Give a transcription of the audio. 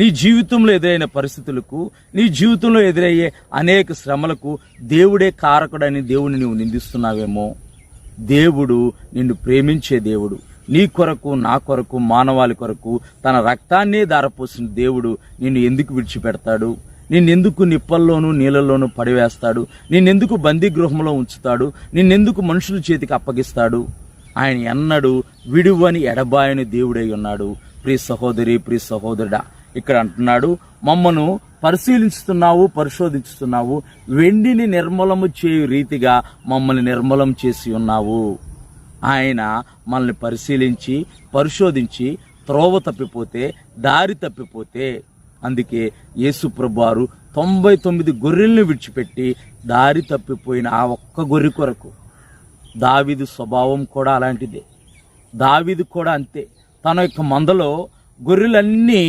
నీ జీవితంలో ఎదురైన పరిస్థితులకు, నీ జీవితంలో ఎదురయ్యే అనేక శ్రమలకు దేవుడే కారకుడని దేవుని నువ్వు నిందిస్తున్నావేమో. దేవుడు నిన్ను ప్రేమించే దేవుడు. నీ కొరకు, నా కొరకు, మానవాళి కొరకు తన రక్తాన్నే ధారపోసిన దేవుడు నిన్ను ఎందుకు విడిచిపెడతాడు? నిన్నెందుకు నిప్పల్లోనూ నీళ్ళల్లోనూ పడివేస్తాడు? నిన్నెందుకు బందీ గృహంలో ఉంచుతాడు? నిన్నెందుకు మనుషుల చేతికి అప్పగిస్తాడు? ఆయన ఎన్నడూ విడువని ఎడబాయని దేవుడై ఉన్నాడు. ప్రియ సహోదరి, ప్రియ సహోదరుడా, ఇక్కడ అంటున్నాడు, మమ్మను పరిశోధించుతున్నావు, వెండిని నిర్మలము చేయు రీతిగా మమ్మల్ని నిర్మలం చేసి ఉన్నావు. ఆయన మనల్ని పరిశోధించి త్రోవ తప్పిపోతే, దారి తప్పిపోతే, అందుకే యేసు ప్రభువారు 99 గొర్రెలను విడిచిపెట్టి దారి తప్పిపోయిన ఆ ఒక్క గొర్రె కొరకు. దావీదు స్వభావం కూడా అలాంటిదే. దావీదు కూడా అంతే. తన యొక్క మందలో గొర్రెలన్నీ